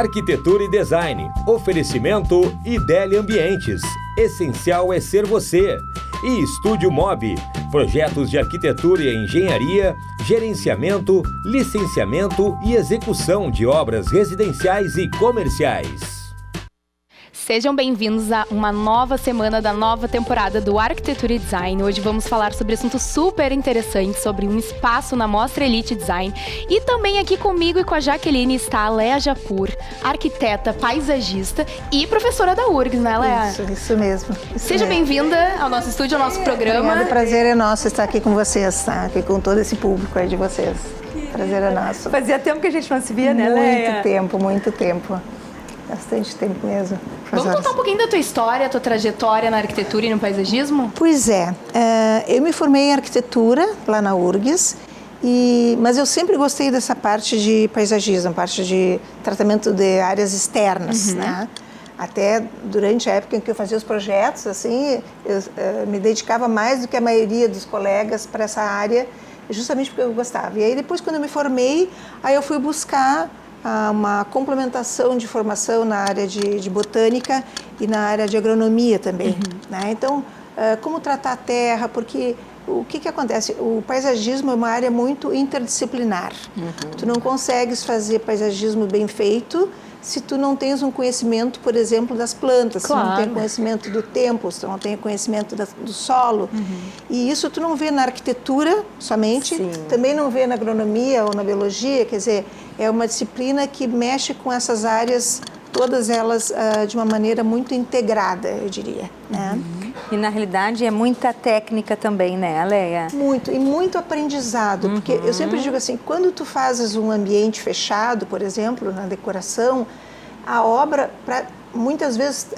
Arquitetura e Design. Oferecimento Idélia Ambientes. Essencial é ser você. E Estúdio Mob. Projetos de arquitetura e engenharia, gerenciamento, licenciamento e execução de obras residenciais e comerciais. Sejam bem-vindos a uma nova semana da nova temporada do Arquitetura e Design. Hoje vamos falar sobre assuntos super interessantes, sobre um espaço na Mostra Elite Design. E também aqui comigo e com a Jaqueline está a Léa Japur, arquiteta, paisagista e professora da URGS, né, Léa? Isso mesmo. Seja bem-vinda ao nosso estúdio, ao nosso programa. Obrigada, o prazer é nosso estar aqui com vocês, tá? Aqui com todo esse público aí de vocês. Prazer é nosso. Fazia tempo que a gente não se via, né, Léa? Muito tempo. Bastante tempo mesmo. Vamos contar um pouquinho da tua história, tua trajetória na arquitetura e no paisagismo? Pois é. Eu me formei em arquitetura lá na URGS, mas eu sempre gostei dessa parte de paisagismo, parte de tratamento de áreas externas, né? Até durante a época em que eu fazia os projetos, assim, eu me dedicava mais do que a maioria dos colegas para essa área, justamente porque eu gostava. E aí depois, quando eu me formei, aí eu fui buscar uma complementação de formação na área de botânica e na área de agronomia também, né? Então, como tratar a terra, porque o que acontece? O paisagismo é uma área muito interdisciplinar. Tu não consegues fazer paisagismo bem feito se tu não tens um conhecimento, por exemplo, das plantas, se não tem conhecimento do tempo, se tu não tem conhecimento do solo. E isso tu não vê na arquitetura somente, também não vê na agronomia ou na biologia, quer dizer, é uma disciplina que mexe com essas áreas, todas elas de uma maneira muito integrada, eu diria, né? E na realidade é muita técnica também, né, Léa? Muito, e muito aprendizado, porque eu sempre digo assim, quando tu fazes um ambiente fechado, por exemplo, na decoração, a obra, muitas vezes,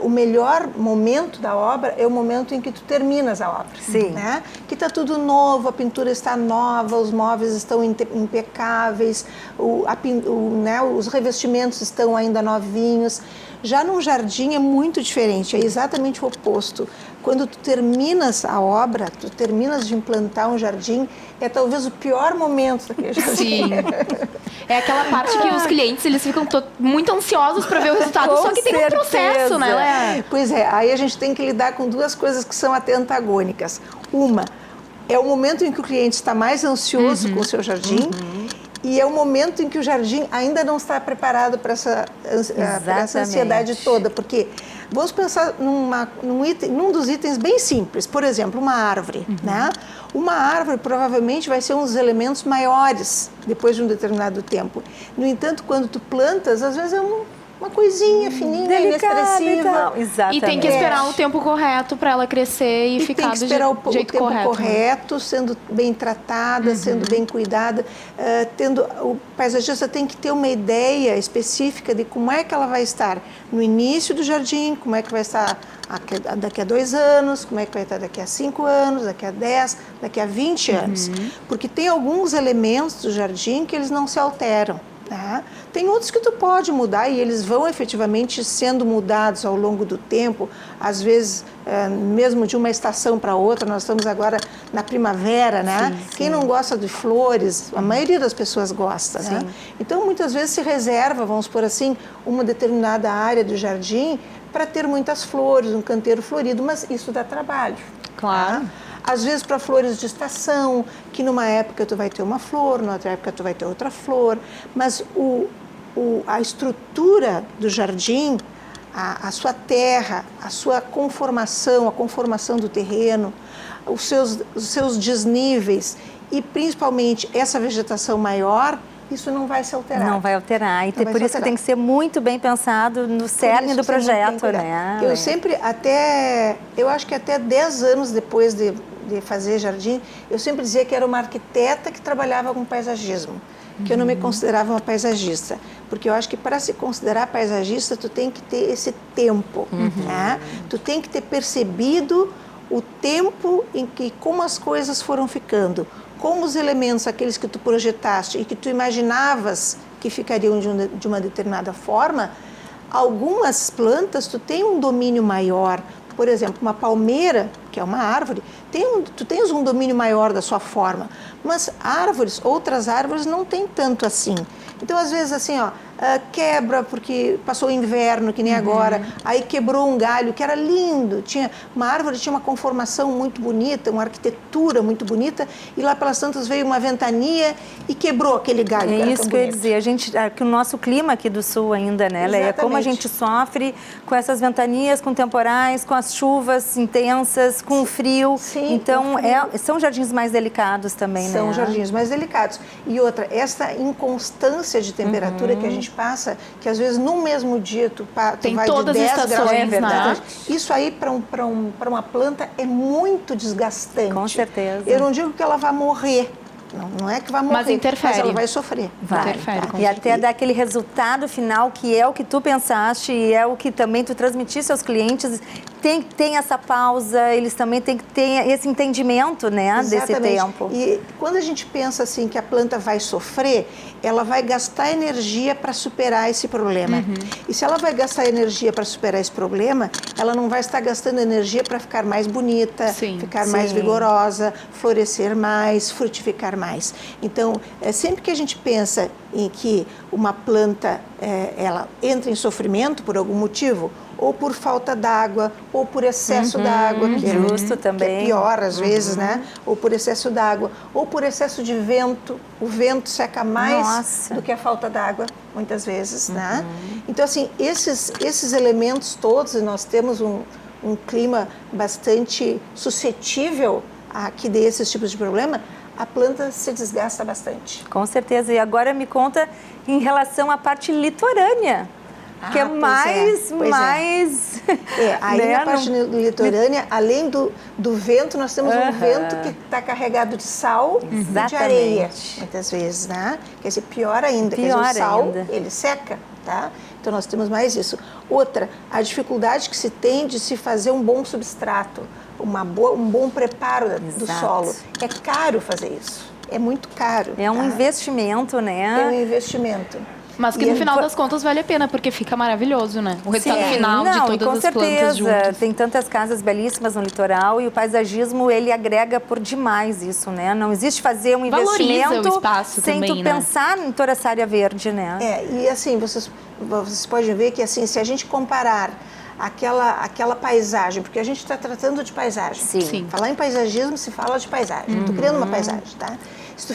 o melhor momento da obra é o momento em que tu terminas a obra. Sim. Né? Que está tudo novo, a pintura está nova, os móveis estão impecáveis, os revestimentos estão ainda novinhos. Já num jardim é muito diferente, é exatamente o oposto. Quando tu terminas a obra, tu terminas de implantar um jardim, é talvez o pior momento daquele jardim. Sim. É aquela parte que os clientes, eles ficam muito ansiosos para ver o resultado, só que tem um processo, né, Léa? Pois é, aí a gente tem que lidar com duas coisas que são até antagônicas. Uma, é o momento em que o cliente está mais ansioso com o seu jardim, e é o momento em que o jardim ainda não está preparado para essa ansiedade toda, porque vamos pensar num dos itens bem simples, por exemplo, uma árvore, né? Uma árvore provavelmente vai ser um dos elementos maiores depois de um determinado tempo. No entanto, quando tu plantas, às vezes é uma coisinha fininha, inexpressiva. Exatamente. E tem que esperar o tempo correto para ela crescer e ficar do jeito correto. Tem que esperar o tempo correto, sendo bem tratada, sendo bem cuidada. O paisagista tem que ter uma ideia específica de como é que ela vai estar no início do jardim, como é que vai estar daqui a 2 anos, como é que vai estar daqui a 5 anos, daqui a 10, daqui a 20 anos. Porque tem alguns elementos do jardim que eles não se alteram. Né? Tem outros que tu pode mudar e eles vão efetivamente sendo mudados ao longo do tempo, às vezes mesmo de uma estação para outra. Nós estamos agora na primavera, né? Sim. Quem não gosta de flores, a maioria das pessoas gosta, né? Então muitas vezes se reserva, vamos por assim, uma determinada área do jardim para ter muitas flores, um canteiro florido, mas isso dá trabalho. Claro. Tá? Às vezes para flores de estação, que numa época tu vai ter uma flor, na outra época tu vai ter outra flor, mas a estrutura do jardim, a sua terra, a sua conformação, a conformação do terreno, os seus desníveis e principalmente essa vegetação maior, isso não vai se alterar. Não vai alterar. E por isso que tem que ser muito bem pensado no cerne do projeto, né? Eu acho que até 10 anos depois de fazer jardim, eu sempre dizia que era uma arquiteta que trabalhava com paisagismo, que eu não me considerava uma paisagista, porque eu acho que para se considerar paisagista, tu tem que ter esse tempo, né? Tu tem que ter percebido o tempo em que, como as coisas foram ficando, como os elementos, aqueles que tu projetaste e que tu imaginavas que ficariam de uma determinada forma, algumas plantas tu tem um domínio maior. Por exemplo, uma palmeira, que é uma árvore, tu tens um domínio maior da sua forma, mas outras árvores não tem tanto assim. Então, às vezes, assim, quebra porque passou o inverno, que nem agora, aí quebrou um galho que era lindo, uma árvore tinha uma conformação muito bonita, uma arquitetura muito bonita, e lá pelas tantas veio uma ventania e quebrou aquele galho. É isso que eu ia dizer, que o nosso clima aqui do sul ainda, né, Leia, como a gente sofre com essas ventanias, com temporais, com as chuvas intensas, com o frio. Sim, então, são jardins mais delicados também, né? São jardins mais delicados. E outra, essa inconstância de temperatura que a gente passa, que às vezes no mesmo dia tu vai de 10 graus, é verdade. Isso aí para uma planta é muito desgastante. Com certeza. Eu não digo que ela vai morrer. Não é que vai morrer, mas interfere. Mas ela vai sofrer. Interfere. E até dar aquele resultado final que é o que tu pensaste e é o que também tu transmitiste aos clientes. Tem essa pausa, eles também têm que ter esse entendimento, né, desse tempo. E quando a gente pensa assim que a planta vai sofrer, ela vai gastar energia para superar esse problema. E se ela vai gastar energia para superar esse problema, ela não vai estar gastando energia para ficar mais bonita, ficar mais vigorosa, florescer mais, frutificar mais. Então, sempre que a gente pensa em que uma planta ela entra em sofrimento por algum motivo, ou por falta d'água, ou por excesso d'água, que é pior às vezes, né? Ou por excesso d'água, ou por excesso de vento. O vento seca mais do que a falta d'água, muitas vezes, né? Então, assim, esses elementos todos, nós temos um clima bastante suscetível a que dê esses tipos de problema, a planta se desgasta bastante. Com certeza. E agora me conta em relação à parte litorânea. Que é mais... Aí né? na parte litorânea, além do vento, nós temos um vento que está carregado de sal e de areia, muitas vezes, né? Quer dizer, pior ainda. Quer dizer, o sal, ele seca, tá? Então, nós temos mais isso. Outra, a dificuldade que se tem de se fazer um bom substrato, um bom preparo do solo. É caro fazer isso. É muito caro. É um investimento, né? É um investimento. Mas que no final das contas vale a pena, porque fica maravilhoso, né? O resultado final de todas as plantas juntas. Tem tantas casas belíssimas no litoral e o paisagismo, ele agrega por demais isso, né? Não existe fazer um investimento o espaço sem também, tu pensar em toda essa área verde, né? E assim, vocês podem ver que assim, se a gente comparar aquela paisagem, porque a gente está tratando de paisagem. Sim. Falar em paisagismo, se fala de paisagem. Estou criando uma paisagem, tá? Se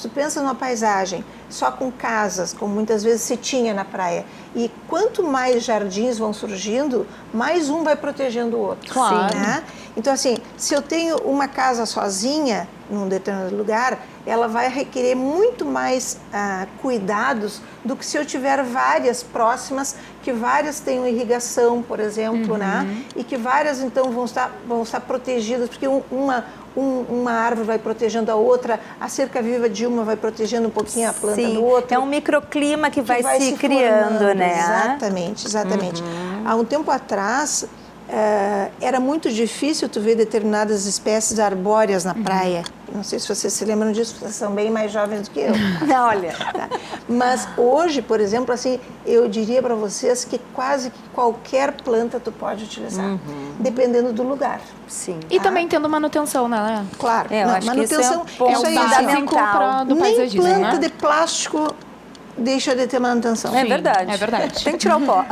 tu pensa numa paisagem só com casas, como muitas vezes se tinha na praia, e quanto mais jardins vão surgindo, mais um vai protegendo o outro. Claro. Né? Então, assim, se eu tenho uma casa sozinha num determinado lugar, ela vai requerer muito mais cuidados do que se eu tiver várias próximas, que várias tenham irrigação, por exemplo, né? E que várias, então, vão estar protegidas, porque uma árvore vai protegendo a outra, a cerca viva de uma vai protegendo um pouquinho a planta do outro. É um microclima que vai se criando, formando, né? Exatamente. Há um tempo atrás, era muito difícil tu ver determinadas espécies arbóreas na praia. Não sei se vocês se lembram disso, vocês são bem mais jovens do que eu. Olha. Tá? Mas hoje, por exemplo, assim, eu diria para vocês que quase que qualquer planta tu pode utilizar, dependendo do lugar. Sim. E também tendo manutenção, né? Claro. Eu acho manutenção, que isso é fundamental. Do nem paisagismo, planta né? de plástico deixa de ter manutenção. É verdade. É verdade. Tem que tirar o pó.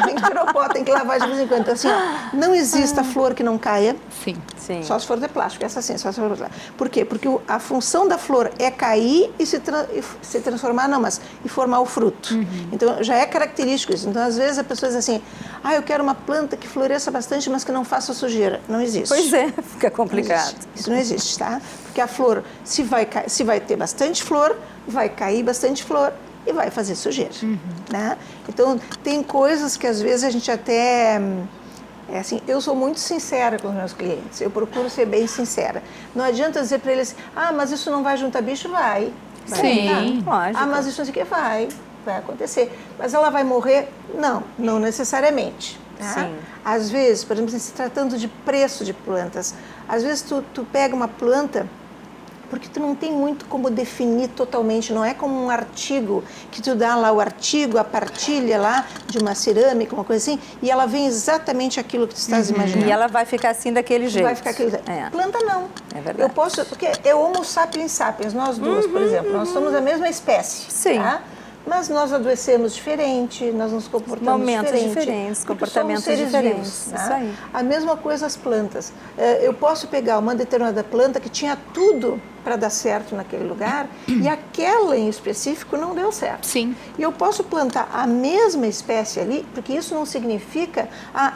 Tem que tirar o pó, tem que lavar de vez em quando. Então, assim, não existe a flor que não caia. Sim. Só se for de plástico, essa sim, só se for de plástico. Por quê? Porque a função da flor é cair e se transformar, e formar o fruto. Então, já é característico isso. Então, às vezes, a pessoa diz assim, eu quero uma planta que floresça bastante, mas que não faça sujeira. Não existe. Pois é, fica complicado. Isso não existe, tá? Porque a flor, se vai ter bastante flor, vai cair bastante flor e vai fazer sujeira, né? Então, tem coisas que às vezes a gente até... assim, eu sou muito sincera com os meus clientes, eu procuro ser bem sincera. Não adianta dizer para eles, mas isso não vai juntar bicho? Vai. Sim, lógico. Mas isso não sei o que vai acontecer. Mas ela vai morrer? Não necessariamente. Tá? Sim. Às vezes, por exemplo, se tratando de preço de plantas, às vezes tu pega uma planta Porque tu não tem muito como definir totalmente, não é como um artigo, que tu dá lá o artigo, a partilha lá de uma cerâmica, uma coisa assim, e ela vem exatamente aquilo que tu estás imaginando. E ela vai ficar assim daquele jeito. Vai ficar aquele jeito. Planta não. É verdade. Eu posso, porque é Homo sapiens sapiens, nós duas, por exemplo, nós somos a mesma espécie. Sim. Tá? Mas nós adoecemos diferente, nós nos comportamos diferentes, comportamentos diferentes. Vivos, Isso aí. A mesma coisa as plantas. Eu posso pegar uma determinada planta que tinha tudo para dar certo naquele lugar e aquela em específico não deu certo. Sim. E eu posso plantar a mesma espécie ali, porque isso não significa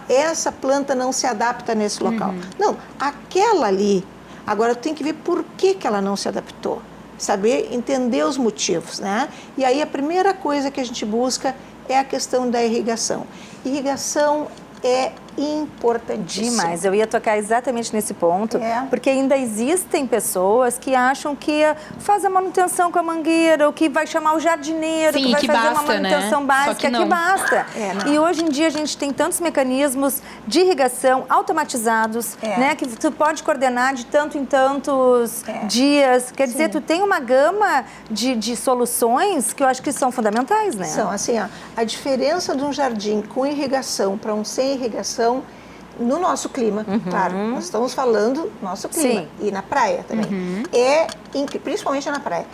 essa planta não se adapta nesse local. Não, aquela ali, agora tem que ver por que ela não se adaptou. Saber entender os motivos, né? E aí a primeira coisa que a gente busca é a questão da irrigação. Irrigação é importantíssimo. Demais, eu ia tocar exatamente nesse ponto, porque ainda existem pessoas que acham que faz a manutenção com a mangueira, ou que vai chamar o jardineiro, Sim, que vai fazer uma manutenção básica, que basta. E hoje em dia a gente tem tantos mecanismos de irrigação automatizados, né, que tu pode coordenar de tanto em tantos dias. Quer dizer, tu tem uma gama de soluções que eu acho que são fundamentais, né? São, assim, a diferença de um jardim com irrigação para um sem irrigação no nosso clima, claro, nós estamos falando nosso clima, e na praia também, principalmente na praia,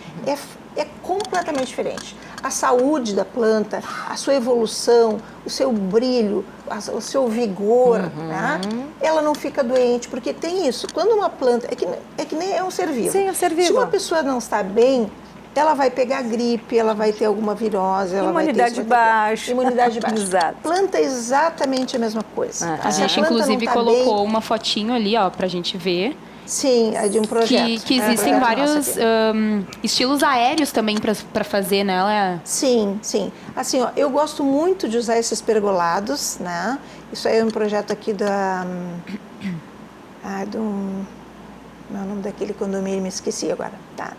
é completamente diferente. A saúde da planta, a sua evolução, o seu brilho, o seu vigor, né? Ela não fica doente, porque tem isso. Quando uma planta, é que nem é um ser vivo. Sim, é um ser vivo. Se uma pessoa não está bem, ela vai pegar gripe, ela vai ter alguma virose, ela imunidade baixa. Imunidade baixa. Exato. Planta é exatamente a mesma coisa. A gente, inclusive, colocou uma fotinho ali, ó, pra gente ver. Sim, é de um projeto. Que existem vários estilos aéreos também para fazer, né? Sim, sim. Assim, ó, eu gosto muito de usar esses pergolados, né? Isso aí é um projeto aqui não é o nome daquele condomínio, me esqueci agora, tá?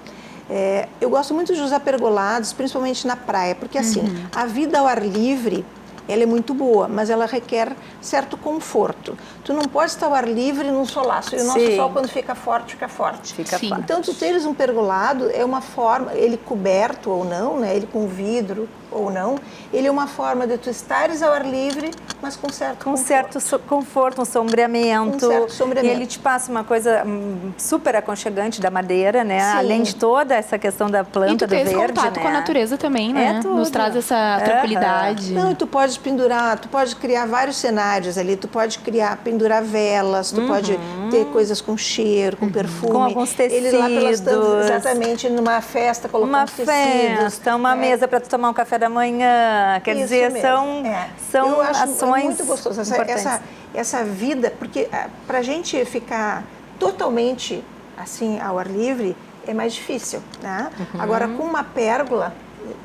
Eu gosto muito de usar pergolados, principalmente na praia, porque assim, a vida ao ar livre, ela é muito boa, mas ela requer certo conforto. Tu não pode estar ao ar livre num solaço, e o nosso sol, quando fica forte, fica forte. Então, tu teres um pergolado é uma forma, ele coberto ou não, né? Ele com vidro ou não, ele é uma forma de tu estares ao ar livre, mas com certo conforto, um sombreamento. E ele te passa uma coisa super aconchegante da madeira, né? Sim. Além de toda essa questão da planta, do verde, contato com a natureza também, né? Nos traz essa tranquilidade. Não, e tu pode pendurar, tu pode criar vários cenários ali, tu pode pendurar velas, tu pode ter coisas com cheiro, com perfume. Com alguns tecidos. Ele lá pelas tantas, exatamente, numa festa, colocando tecidos. Uma mesa para tu tomar um café da manhã, quer dizer, são eu acho ações muito gostoso essa vida, porque para a gente ficar totalmente assim ao ar livre é mais difícil, né? Agora com uma pérgola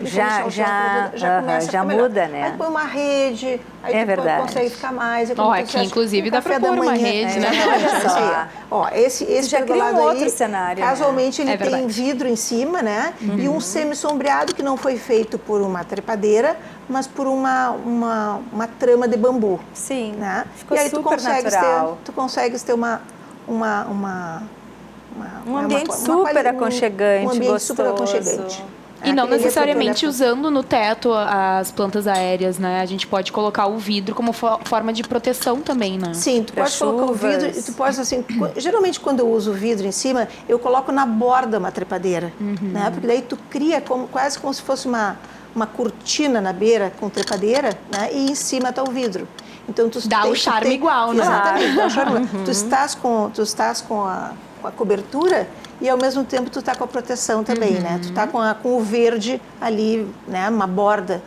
já começa a muda, né? Aí põe uma rede, aí tu consegue ficar mais. Aqui, inclusive, dá para pôr uma rede, né? Esse já cria um outro cenário. Casualmente, ele tem vidro em cima, né? E um semi-sombreado que não foi feito por uma trepadeira, mas por uma trama de bambu. Sim, né? Ficou e aí super natural. Tu consegues ter um ambiente super aconchegante, um ambiente gostoso. super aconchegante. E não necessariamente usando no teto as plantas aéreas, né? A gente pode colocar o vidro como forma de proteção também, né? Sim, tu pode colocar o vidro e tu pode, assim... Geralmente, quando eu uso o vidro em cima, eu coloco na borda uma trepadeira, né? Porque daí tu cria quase como se fosse uma cortina na beira com trepadeira, né? E em cima está o vidro. Então, dá o charme igual, né? Exatamente, dá o charme. Tu estás com a cobertura e ao mesmo tempo tu está com a proteção também, né? Tu está com o verde ali, né? Uma borda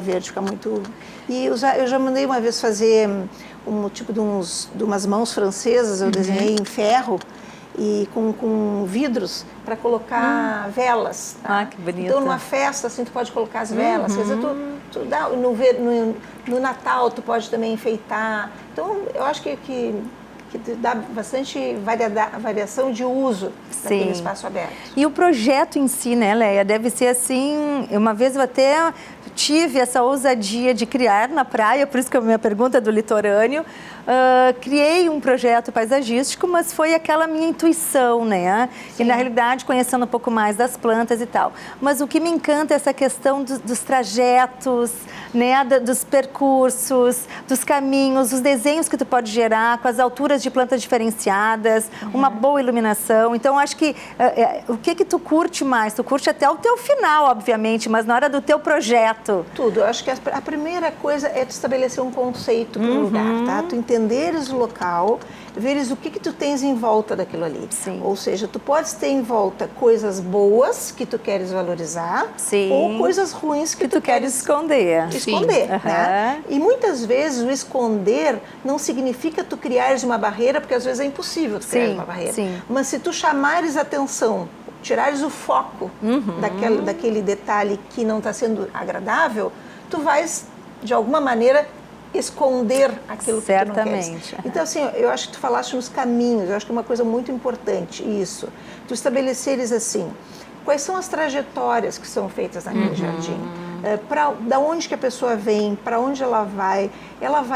verde, fica muito... E eu já mandei uma vez fazer um tipo de umas mãos francesas, eu desenhei em ferro e com vidros para colocar velas. Tá? Que bonito. Então, numa festa, assim, tu pode colocar as velas. Quer dizer, tu dá, no Natal, tu pode também enfeitar. Então, eu acho que que te dá bastante variação de uso daquele espaço aberto. E o projeto em si, né, Leia, deve ser assim, uma vez eu até tive essa ousadia de criar na praia, por isso que a minha pergunta é do litorâneo, criei um projeto paisagístico, mas foi aquela minha intuição, né? Sim. E na realidade conhecendo um pouco mais das plantas e tal. Mas o que me encanta é essa questão dos trajetos, né? Dos percursos, dos caminhos, os desenhos que tu pode gerar, com as alturas de plantas diferenciadas, uma boa iluminação. Então acho que o que tu curte mais? Tu curte até o teu final, obviamente, mas na hora do teu projeto. Tudo. Eu acho que a primeira coisa é tu estabelecer um conceito para o lugar, tá? Tu entenderes o local, veres o que tu tens em volta daquilo ali. Sim. Ou seja, tu podes ter em volta coisas boas que tu queres valorizar, sim, ou coisas ruins que tu queres esconder. Né? E muitas vezes o esconder não significa tu criares uma barreira, porque às vezes é impossível tu criar uma barreira. Sim. Mas se tu chamares atenção, tirares o foco daquele detalhe que não está sendo agradável, tu vais, de alguma maneira, esconder aquilo que tu não queres. Então, assim, eu acho que tu falaste nos caminhos, eu acho que é uma coisa muito importante isso. Tu estabeleceres, assim, quais são as trajetórias que são feitas naquele jardim. Da onde que a pessoa vem, para onde ela vai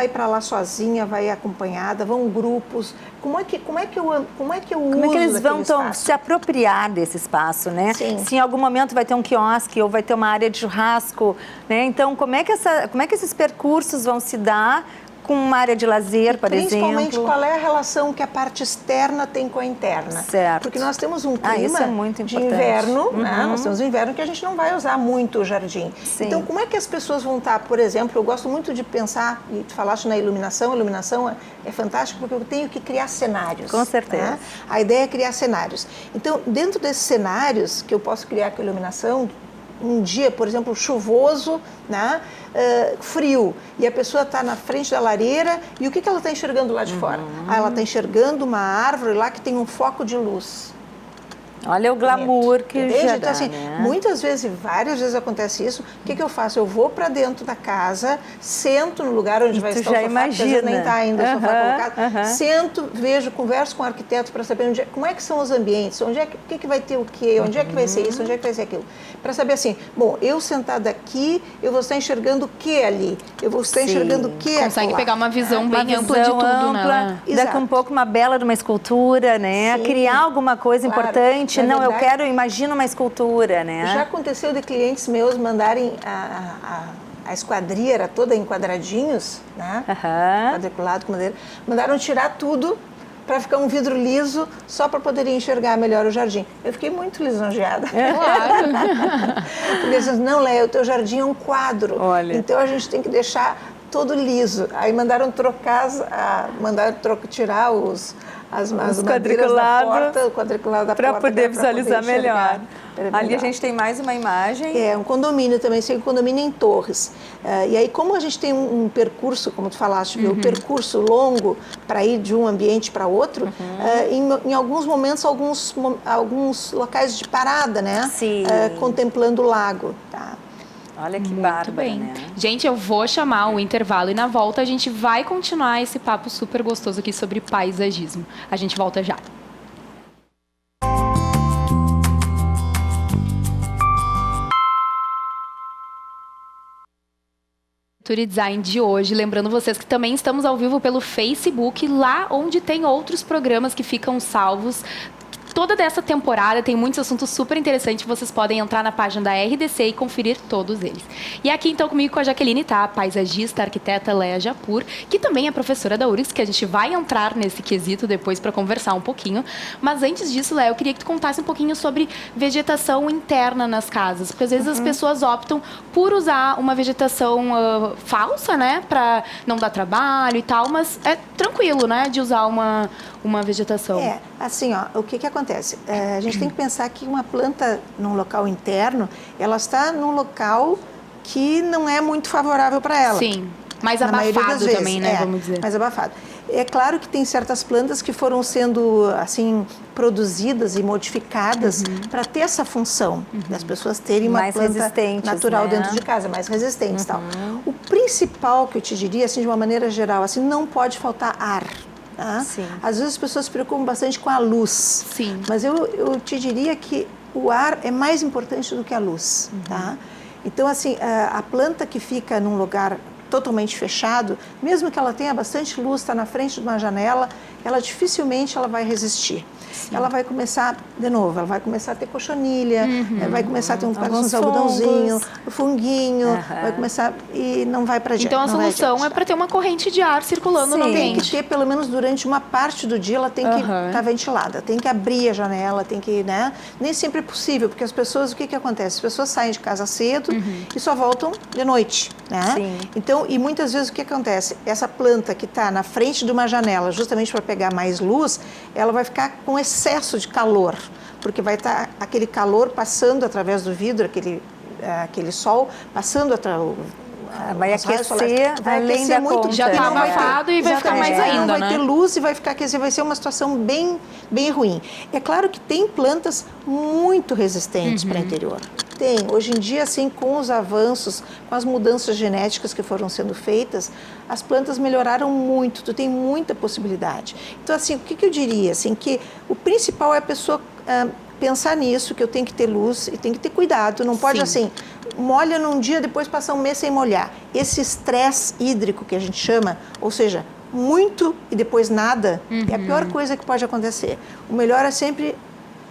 para lá sozinha, vai acompanhada, vão grupos, como é que eles vão se apropriar desse espaço, né? Sim. Se em algum momento vai ter um quiosque ou vai ter uma área de churrasco, né? Então, como é que esses percursos vão se dar com uma área de lazer, por exemplo? Principalmente, qual é a relação que a parte externa tem com a interna. Certo. Porque nós temos um clima isso é muito de importante. inverno, né? Nós temos um inverno que a gente não vai usar muito o jardim. Sim. Então, como é que as pessoas vão estar, por exemplo, eu gosto muito de pensar, e tu falaste na iluminação, a iluminação é fantástica porque eu tenho que criar cenários. Com certeza. Né? A ideia é criar cenários. Então, dentro desses cenários que eu posso criar com a iluminação, um dia, por exemplo, chuvoso, né? Frio, e a pessoa está na frente da lareira, e o que ela está enxergando lá de fora? Ela está enxergando uma árvore lá que tem um foco de luz. Olha o glamour que já então, assim, né? Muitas vezes, várias vezes acontece isso. O que eu faço? Eu vou para dentro da casa, sento no lugar onde vai estar o sofá, porque às vezes nem está ainda o sofá colocado. Sento, vejo, converso com o arquiteto para saber como é que são os ambientes, onde é que vai ter o quê, onde é que vai ser isso, onde é que vai ser aquilo. Para saber assim, bom, eu sentada aqui, eu vou estar enxergando o que ali, eu vou estar enxergando o que consegue pegar uma visão bem ampla de tudo, né? Daqui um pouco uma bela de uma escultura, né? Sim. Criar alguma coisa importante. Na verdade, imagino uma escultura, né? Já aconteceu de clientes meus mandarem a esquadria, era toda em quadradinhos, né? Quadriculado com madeira. Mandaram tirar tudo para ficar um vidro liso, só para poder enxergar melhor o jardim. Eu fiquei muito lisonjeada. Claro. Porque eles disseram, não, Léa, o teu jardim é um quadro. Olha. Então a gente tem que deixar todo liso. Aí mandaram tirar os quadriculados, o quadriculado da porta. Para poder visualizar melhor. Ali a gente tem mais uma imagem. É, um condomínio também, um condomínio em Torres. E aí, como a gente tem um percurso, como tu falaste, um percurso longo para ir de um ambiente para outro, em alguns momentos, alguns locais de parada, né? Sim. Contemplando o lago, tá? Olha que Muito bárbaro, bem. né? Gente, eu vou chamar o intervalo e na volta a gente vai continuar esse papo super gostoso aqui sobre paisagismo. A gente volta já. Design de hoje, lembrando vocês que também estamos ao vivo pelo Facebook, lá onde tem outros programas que ficam salvos. Toda dessa temporada tem muitos assuntos super interessantes. Vocês podem entrar na página da RDC e conferir todos eles. E aqui então comigo com a Jaqueline, tá? A paisagista, a arquiteta Léa Japur, que também é professora da URGS, que a gente vai entrar nesse quesito depois para conversar um pouquinho. Mas antes disso, Léa, eu queria que tu contasse um pouquinho sobre vegetação interna nas casas. Porque às vezes as pessoas optam por usar uma vegetação falsa, né? Para não dar trabalho e tal, mas é tranquilo, né? De usar uma vegetação. Assim, ó, o que acontece? A gente tem que pensar que uma planta num local interno, ela está num local que não é muito favorável para ela. Sim, mais abafado também, né, vamos dizer. Mais abafado. É claro que tem certas plantas que foram sendo, assim, produzidas e modificadas para ter essa função, das pessoas terem uma mais planta natural, né? Dentro de casa, mais resistentes e tal. O principal que eu te diria, assim, de uma maneira geral, assim, não pode faltar ar. Tá? Sim. Às vezes as pessoas se preocupam bastante com a luz. Sim. Mas eu te diria que o ar é mais importante do que a luz. Tá? Então, assim, a planta que fica num lugar totalmente fechado, mesmo que ela tenha bastante luz, está na frente de uma janela, ela dificilmente ela vai resistir. Sim. Ela vai começar, de novo, ela vai começar a ter cochonilha, vai começar a ter uns algodãozinhos, funguinho, vai começar e não vai para diante. Então a solução é para ter uma corrente de ar circulando no ambiente. Tem que ter, pelo menos durante uma parte do dia, ela tem que estar ventilada, tem que abrir a janela, tem que, né? Nem sempre é possível, porque as pessoas, o que acontece? As pessoas saem de casa cedo e só voltam de noite, né? Sim. Então, e muitas vezes o que acontece? Essa planta que está na frente de uma janela, justamente para pegar mais luz, ela vai ficar com excesso de calor, porque vai estar aquele calor passando através do vidro, aquele sol passando vai aquecer, além da muito, conta. Já está abafado e vai ficar mais ainda, não vai né? ter luz e vai ficar, quer dizer, vai ser uma situação bem, bem ruim. É claro que tem plantas muito resistentes para o interior. Tem. Hoje em dia, assim, com os avanços, com as mudanças genéticas que foram sendo feitas, as plantas melhoraram muito, tu tem muita possibilidade. Então, assim, o que eu diria? Assim, que o principal é a pessoa pensar nisso, que eu tenho que ter luz e tem que ter cuidado. Não pode, assim, molha num dia, depois passar um mês sem molhar. Esse estresse hídrico que a gente chama, ou seja, muito e depois nada, é a pior coisa que pode acontecer. O melhor é sempre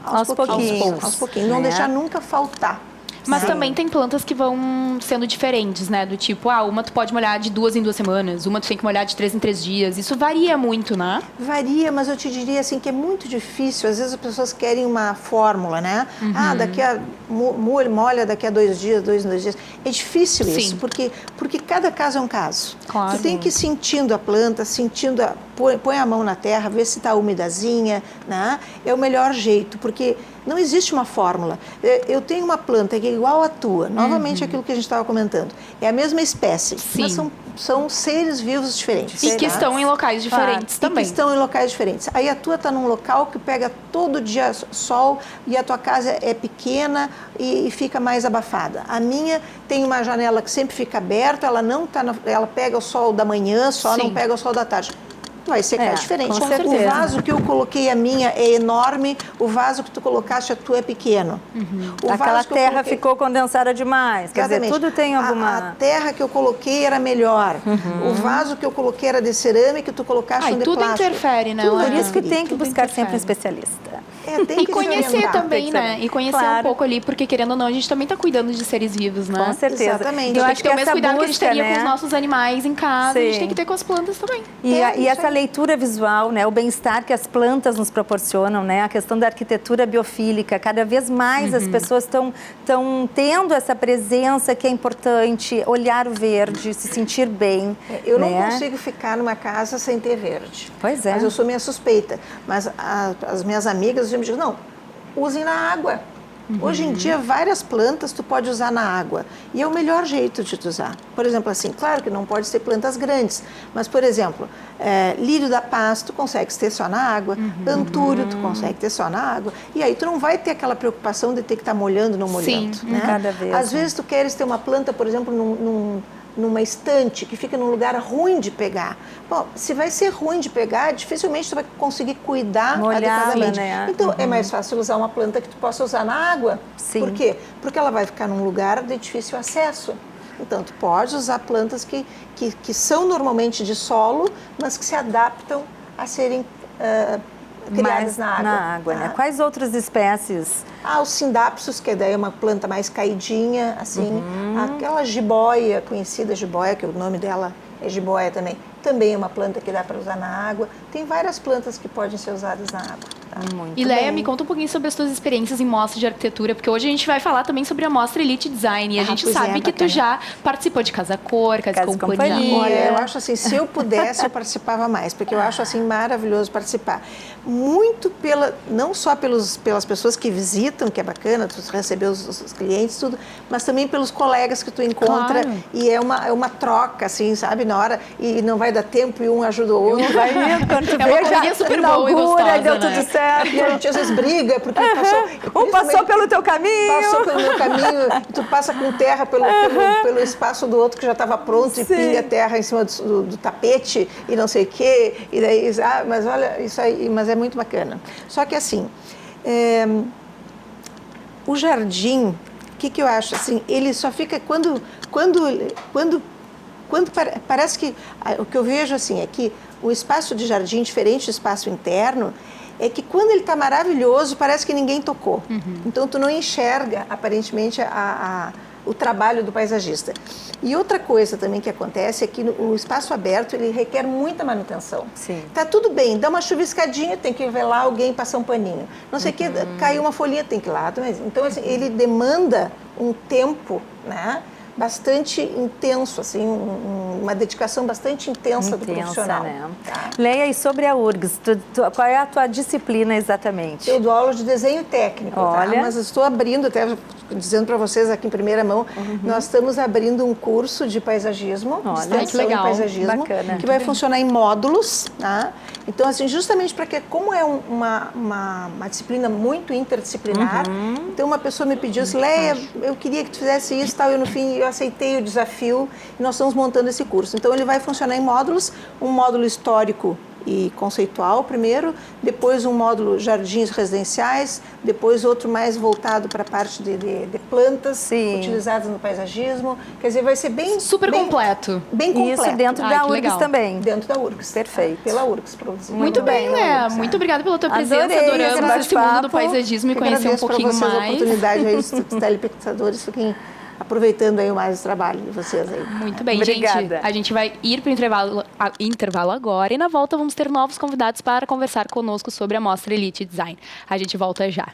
aos pouquinhos. Não deixar nunca faltar. Mas também tem plantas que vão sendo diferentes, né? Do tipo, uma tu pode molhar de 2 em 2 semanas, uma tu tem que molhar de 3 em 3 dias. Isso varia muito, né? Varia, mas eu te diria assim que é muito difícil. Às vezes as pessoas querem uma fórmula, né? Molha daqui a 2 dias, 2 em 2 dias. É difícil isso, porque cada caso é um caso. Claro. Tu tem que ir sentindo a planta, põe a mão na terra, vê se está umidazinha, né? É o melhor jeito, porque não existe uma fórmula. Eu tenho uma planta que é igual à tua, novamente aquilo que a gente estava comentando. É a mesma espécie, mas são seres vivos diferentes. E que estão em locais diferentes também. E que estão em locais diferentes. Aí a tua está num local que pega todo dia sol e a tua casa é pequena e fica mais abafada. A minha tem uma janela que sempre fica aberta, ela pega o sol da manhã, não pega o sol da tarde. Vai secar diferente. O vaso que eu coloquei, a minha é enorme, o vaso que tu colocaste, a tua é pequeno. Aquela terra ficou condensada demais. Quer dizer, tudo tem alguma... A terra que eu coloquei era melhor. O vaso que eu coloquei era de cerâmica e tu colocaste um de tudo plástico. Interfere, né? Por isso que tem que buscar sempre um especialista. E conhecer também, né? E conhecer um pouco ali, porque querendo ou não, a gente também está cuidando de seres vivos, né? Com certeza. Exatamente. Eu acho que ter o mesmo cuidado que a gente teria com os nossos animais em casa, a gente tem que ter com as plantas também. E essa leitura visual, né? O bem-estar que as plantas nos proporcionam, né? A questão da arquitetura biofílica. Cada vez mais as pessoas estão tendo essa presença que é importante, olhar o verde, se sentir bem. Eu não consigo ficar numa casa sem ter verde. Pois é. Mas eu sou minha suspeita. Mas as minhas amigas me dizem, não, usem na água. Hoje em dia, várias plantas tu pode usar na água. E é o melhor jeito de tu usar. Por exemplo, assim, claro que não pode ser plantas grandes. Mas, por exemplo, lírio da paz, tu consegue ter só na água. Antúrio, tu consegue ter só na água. E aí tu não vai ter aquela preocupação de ter que estar molhando ou não molhando. Sim, né? Cada vez. Às vezes tu queres ter uma planta, por exemplo, numa estante que fica num lugar ruim de pegar. Bom, se vai ser ruim de pegar, dificilmente tu vai conseguir cuidar adequadamente. Né? Então, é mais fácil usar uma planta que tu possa usar na água. Sim. Por quê? Porque ela vai ficar num lugar de difícil acesso. Então, tu pode usar plantas que são normalmente de solo, mas que se adaptam a serem criadas na água. Né? Quais outras espécies? Os sindapsus, que daí é uma planta mais caidinha, assim. Aquela jiboia, conhecida jiboia, que o nome dela é jiboia também é uma planta que dá para usar na água. Tem várias plantas que podem ser usadas na água. Tá? E Leia, me conta um pouquinho sobre as tuas experiências em mostra de arquitetura, porque hoje a gente vai falar também sobre a mostra Elite Design. E a gente sabe que tu já participou de Casa Cor, Casa e Companhia. Olha, eu acho assim, se eu pudesse, eu participava mais, porque eu acho assim maravilhoso participar. Muito não só pelas pessoas que visitam, que é bacana, tu receber os clientes, tudo, mas também pelos colegas que tu encontra. Claro. E é uma troca, assim, sabe, na hora, e não vai dar tempo e um ajuda o outro. Vai indo, quando tu vê, já super boa e gostosa, deu né? tudo certo. certo. E a gente às vezes briga, porque passou pelo teu caminho. Passou pelo meu caminho, e tu passa com terra pelo espaço do outro que já estava pronto, e pinga terra em cima do tapete e não sei o quê. E daí, mas olha, isso aí, mas é muito bacana. Só que assim, o jardim, o que eu acho assim, ele só fica quando parece que o que eu vejo assim é que o espaço de jardim, diferente do espaço interno, é que quando ele está maravilhoso, parece que ninguém tocou. Então, tu não enxerga, aparentemente, o trabalho do paisagista. E outra coisa também que acontece é que o espaço aberto, ele requer muita manutenção. Sim. Tá tudo bem, dá uma chuviscadinha, tem que ver lá alguém passar um paninho. Não sei o que, caiu uma folhinha, tem que ir lá. Então, assim, ele demanda um tempo, né? Bastante intenso, assim, uma dedicação bastante intensa do profissional. Né? Tá. Leia, e sobre a URGS, qual é a tua disciplina exatamente? Eu dou aula de desenho técnico, Olha. tá? Mas estou abrindo, até dizendo para vocês aqui em primeira mão, nós estamos abrindo um curso de paisagismo, de extensão que legal. em paisagismo, Bacana. que vai funcionar em módulos, tá? Então, assim, justamente porque como é uma disciplina muito interdisciplinar, então uma pessoa me pediu assim, Leia, eu queria que tu fizesse isso, tal, e no fim eu aceitei o desafio e nós estamos montando esse curso. Então, ele vai funcionar em módulos, um módulo histórico e conceitual primeiro, depois um módulo jardins residenciais, depois outro mais voltado para a parte de plantas utilizadas no paisagismo. Quer dizer, vai ser bem... Super completo. Bem completo. Isso dentro da URGS também. Dentro da URGS. Perfeito. Pela URGS produzido. Muito bem, Léa. Muito obrigada pela tua presença. Adoramos esse mundo do paisagismo e conhecer um pouquinho mais. Eu agradeço a oportunidade aí, os telespectadores fiquem aproveitando aí mais o trabalho de vocês aí. Muito bem, Obrigada. gente. A gente vai ir para o intervalo agora e na volta vamos ter novos convidados para conversar conosco sobre a Mostra Elite Design. A gente volta já.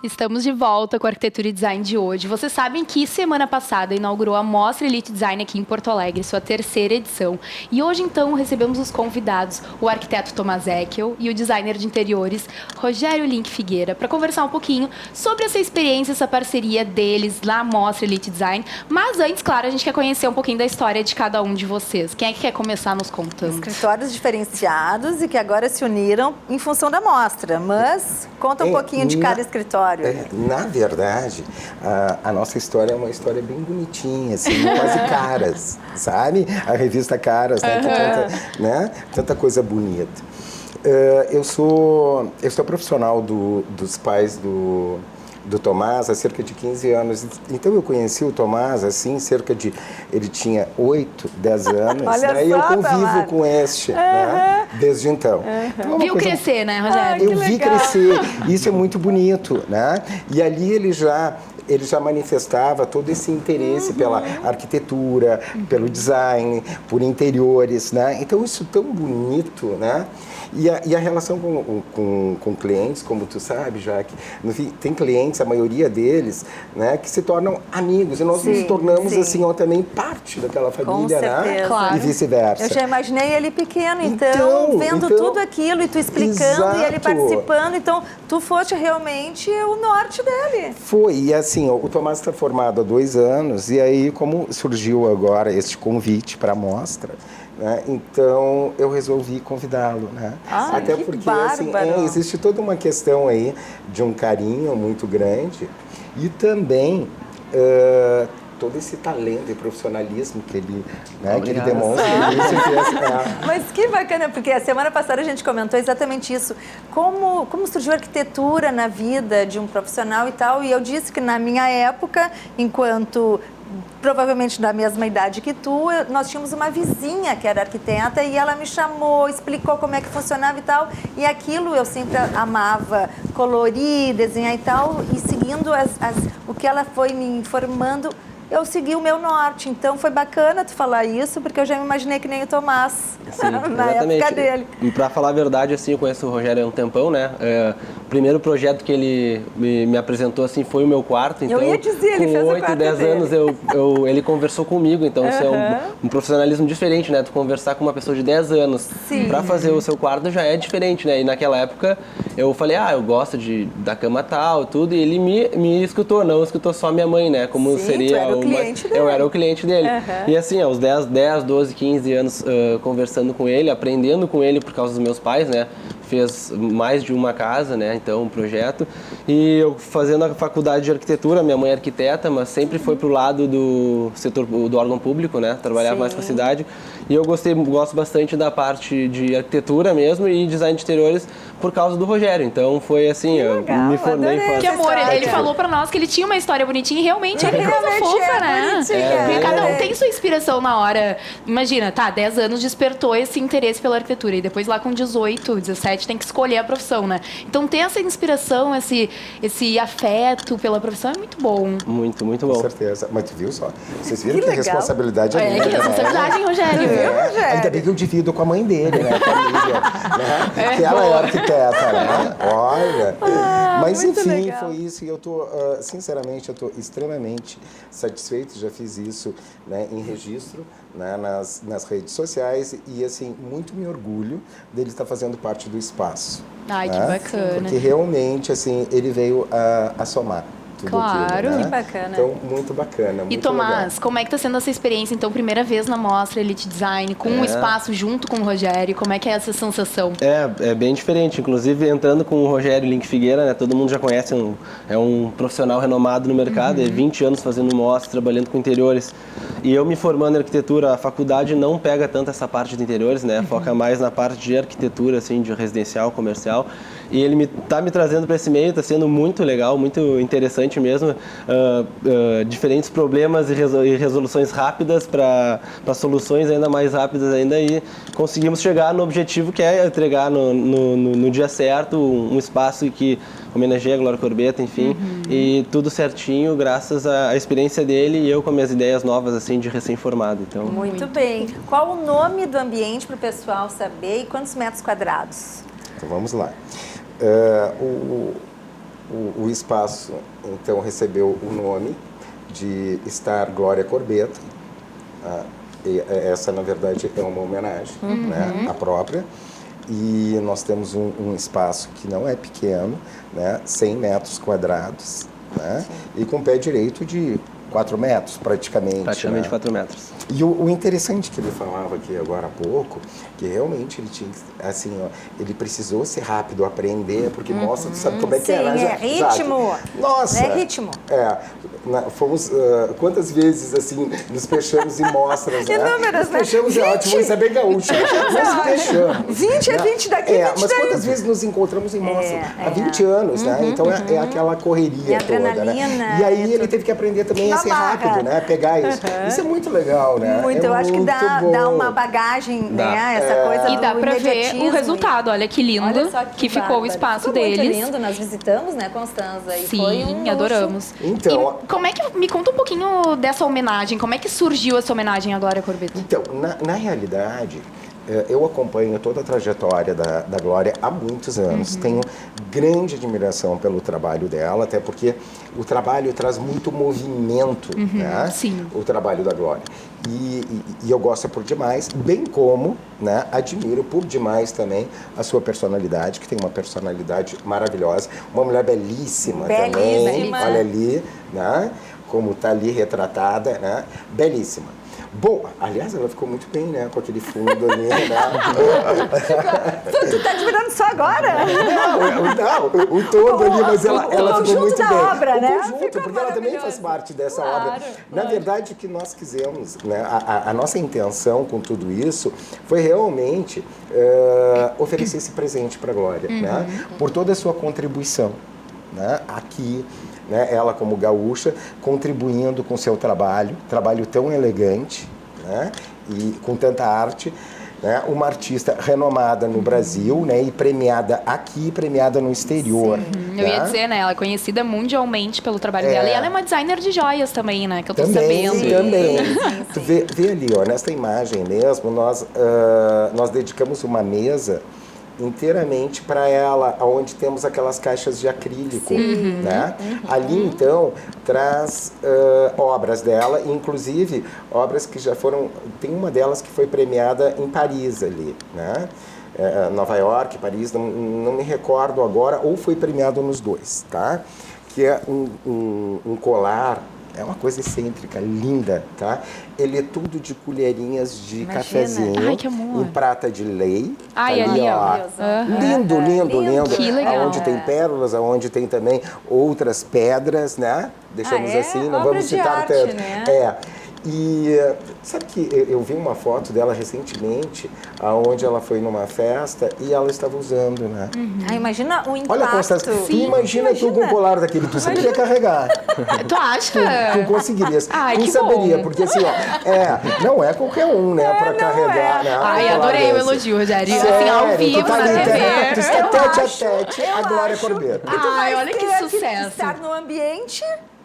Estamos de volta com a Arquitetura e Design de hoje. Vocês sabem que semana passada inaugurou a Mostra Elite Design aqui em Porto Alegre, sua terceira edição. E hoje, então, recebemos os convidados, o arquiteto Tomás Eckel e o designer de interiores, Rogério Link Figueira, para conversar um pouquinho sobre essa experiência, essa parceria deles na Mostra Elite Design. Mas antes, claro, a gente quer conhecer um pouquinho da história de cada um de vocês. Quem é que quer começar nos contando? Escritórios diferenciados e que agora se uniram em função da mostra. Mas conta um pouquinho de cada escritório. Na verdade, a nossa história é uma história bem bonitinha, assim, quase Caras, sabe? A revista Caras, né? Que conta, tanta coisa bonita. Eu sou profissional dos pais do Tomás há cerca de 15 anos. Então, eu conheci o Tomás, assim, ele tinha 8, 10 anos. Olha né? só, e eu convivo Tomás. com este, né? Desde então. Então Viu crescer, né, Rogério? Eu vi crescer. Isso é muito bonito, né? E ali ele já manifestava todo esse interesse pela arquitetura, pelo design, por interiores, né? Então, isso tão bonito, né? E a relação com clientes, como tu sabe, Jaque, no fim, tem clientes, a maioria deles, né, que se tornam amigos. E nós nos tornamos, assim, também parte daquela família, né? Claro. E vice-versa. Eu já imaginei ele pequeno, então vendo tudo aquilo e tu explicando e ele participando. Então, tu foste realmente o norte dele. Foi. E assim, o Tomás está formado há 2 anos e aí, como surgiu agora este convite para a mostra, né, então eu resolvi convidá-lo, né? Até que porque assim, existe toda uma questão aí de um carinho muito grande e também todo esse talento e profissionalismo que ele demonstra. Mas que bacana, porque a semana passada a gente comentou exatamente isso. Como surgiu a arquitetura na vida de um profissional e tal, e eu disse que na minha época, enquanto provavelmente da mesma idade que tu, nós tínhamos uma vizinha que era arquiteta e ela me chamou, explicou como é que funcionava e tal, e aquilo eu sempre amava, colorir, desenhar e tal, e seguindo o que ela foi me informando, eu segui o meu norte. Então foi bacana tu falar isso, porque eu já me imaginei que nem o Tomás, Sim, na época dele. E pra falar a verdade, assim, eu conheço o Rogério há um tempão, né? primeiro projeto que ele me apresentou assim foi o meu quarto. Então, eu ia dizer, ele fez o quarto com 8, 10 dele. anos ele conversou comigo. Então, isso é um profissionalismo diferente, né? Tu conversar com uma pessoa de 10 anos para fazer o seu quarto já é diferente, né? E naquela época eu falei, eu gosto da cama tal, tudo. E ele me escutou, não escutou só minha mãe, né? Como seria tu era o cliente dele. Eu era o cliente dele. E assim, aos 10, 12, 15 anos conversando com ele, aprendendo com ele por causa dos meus pais, né? Fez mais de uma casa, né? Então, um projeto. E eu fazendo a faculdade de arquitetura, minha mãe é arquiteta, mas sempre foi pro lado do setor do órgão público, né? Trabalhava mais com a cidade. E eu gosto bastante da parte de arquitetura mesmo e design de interiores por causa do Rogério. Então, foi assim, eu me formei. Que amor, ele falou pra nós que ele tinha uma história bonitinha e realmente é coisa fofa, né? Porque cada um tem sua inspiração na hora. Imagina, 10 anos despertou esse interesse pela arquitetura e depois lá com 18, 17 tem que escolher a profissão, né? Então ter essa inspiração, esse afeto pela profissão é muito bom. Muito, muito bom. Com certeza. Mas tu viu só? Vocês viram que a responsabilidade é minha, que responsabilidade, Rogério. Ainda bem que eu divido com a mãe dele, né? Com a Lívia, né? Que ela é arquiteta, né? Olha. Mas enfim, legal. Foi isso. E eu tô, sinceramente, eu tô extremamente satisfeito. Já fiz isso, né, em registro, né, nas redes sociais. E, assim, muito me orgulho dele estar fazendo parte do espaço. Ai, né? que bacana. Porque realmente, assim, ele veio a somar. Claro, aquilo, né? Que bacana. Então, muito bacana. Muito e Tomás, legal. Como é que tá sendo essa experiência? Então, primeira vez na Mostra Elite Design, com um espaço junto com o Rogério, como é que é essa sensação? É bem diferente, inclusive entrando com o Rogério Link Figueira, né? Todo mundo já conhece, é um profissional renomado no mercado, é 20 anos fazendo mostra, trabalhando com interiores. E eu me formando em arquitetura, a faculdade não pega tanto essa parte de interiores, né? Foca mais na parte de arquitetura, assim, de residencial, comercial. E ele tá me trazendo para esse meio, tá sendo muito legal, muito interessante mesmo, diferentes problemas e resoluções rápidas para soluções ainda mais rápidas ainda, e conseguimos chegar no objetivo que é entregar no dia certo um espaço que homenageia a Glória Corbeta, enfim, e tudo certinho graças à experiência dele e eu com minhas ideias novas assim de recém-formado. Então, muito bem. Qual o nome do ambiente para o pessoal saber e quantos metros quadrados? Então vamos lá. O espaço, então, recebeu o nome de Star Glória Corbeta. Essa, na verdade, é uma homenagem, né, à própria. E nós temos um espaço que não é pequeno, né, 100 metros quadrados, né, e com pé direito de 4 metros, praticamente. Praticamente, né? 4 metros. E o interessante que ele falava aqui agora há pouco, que realmente ele tinha, assim, ó, ele precisou ser rápido, aprender, porque mostra, tu sabe como é que é, né? É ritmo. Nossa! É ritmo. Fomos, quantas vezes, assim, nos fechamos em mostras, né? Inúmeras, né? Fechamos, é ótimo, isso é bem gaúcho. Nós fechamos. 20 é 20 daqui, 20 mas daí. quantas vezes nos encontramos em mostras? Há 20 anos, né? Então é aquela correria toda, né? E aí ele teve que aprender também a ser rápido, né? Pegar isso. Isso é muito legal, né? Muito, eu acho que dá uma bagagem, né? Essa coisa e do dá pra ver imediatismo. o resultado. Olha que lindo, Olha só que ficou bárbaro. o espaço Ficou deles. muito lindo, nós visitamos, né, Constanza? E Sim, foi um luxo. adoramos. Então, e como é que, me conta um pouquinho dessa homenagem, como é que surgiu essa homenagem à Glória Corbeta? Então, na realidade, eu acompanho toda a trajetória da Glória há muitos anos. Tenho grande admiração pelo trabalho dela, até porque o trabalho traz muito movimento, né? Sim. O trabalho da Glória. E eu gosto por demais, bem como, né, admiro por demais também a sua personalidade, que tem uma personalidade maravilhosa, uma mulher belíssima também. Olha ali, né? Como está ali retratada, né? Belíssima. Bom, aliás, ela ficou muito bem, né? Com aquele fundo ali, né? Tu tá admirando só agora? Não, o todo ali, mas ela ficou muito bem. Da obra, né? Conjunto, Ficou porque ela também faz parte dessa obra. Na verdade, o que nós quisemos, né? A nossa intenção com tudo isso foi realmente oferecer esse presente para a Glória, né? Por toda a sua contribuição, né? Aqui, né, ela como gaúcha, contribuindo com seu trabalho tão elegante, né, e com tanta arte, né, uma artista renomada no Brasil, né, e premiada aqui, premiada no exterior. Eu ia dizer, né, ela é conhecida mundialmente pelo trabalho dela, e ela é uma designer de joias também, né, que eu tô sabendo. Também. Tu vê ali, ó, nesta imagem mesmo, nós dedicamos uma mesa inteiramente para ela, onde temos aquelas caixas de acrílico, né? Ali, então, traz obras dela, inclusive obras que já foram... Tem uma delas que foi premiada em Paris ali, né? Nova York, Paris, não me recordo agora, ou foi premiado nos dois, tá? Que é um colar, é uma coisa excêntrica, linda, tá? Ele é tudo de colherinhas de cafezinho. Ai, que amor. Em prata de lei. Ai, ali, ó. Lindo, lindo, lindo. Que legal. Aonde tem pérolas, aonde tem também outras pedras, né? Deixamos assim, não Obra vamos de citar arte, tanto. né? E sabe que eu vi uma foto dela recentemente, onde ela foi numa festa e ela estava usando, né? Imagina o impacto. Olha, Constância, tu imagina tu com um colar daquele, tu saberia carregar. Tu acha? Tu conseguirias. Ai, tu que saberia, bom. porque assim, ó, não é qualquer um, né, pra carregar, né? Ai, um colar adorei o desse. elogio, Rogério. Sério, Assim, ao tu vivo, tá na ali, TV. tu está tete a tete, a Glória Corbeto. Ai, olha que ter sucesso. estar no ambiente.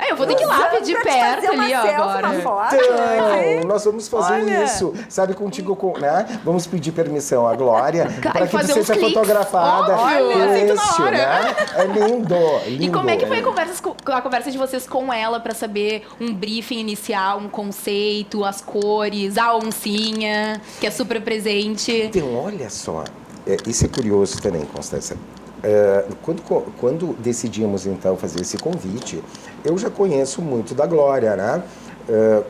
Eu vou ter que ir lá ver de perto ali, ó, agora. Uma foto, Então, nós vamos fazer Olha. isso, sabe, contigo, né? Vamos pedir permissão à Glória para que tu fazer uns seja cliques. fotografada. Óbvio, aceito na Isso, hora. né? É lindo, lindo. E como é que foi a conversa de vocês com ela pra saber um briefing inicial, um conceito, as cores, a oncinha, que é super presente? Então, olha só, isso é curioso também, Constância. Quando decidimos, então, fazer esse convite, eu já conheço muito da Glória, né?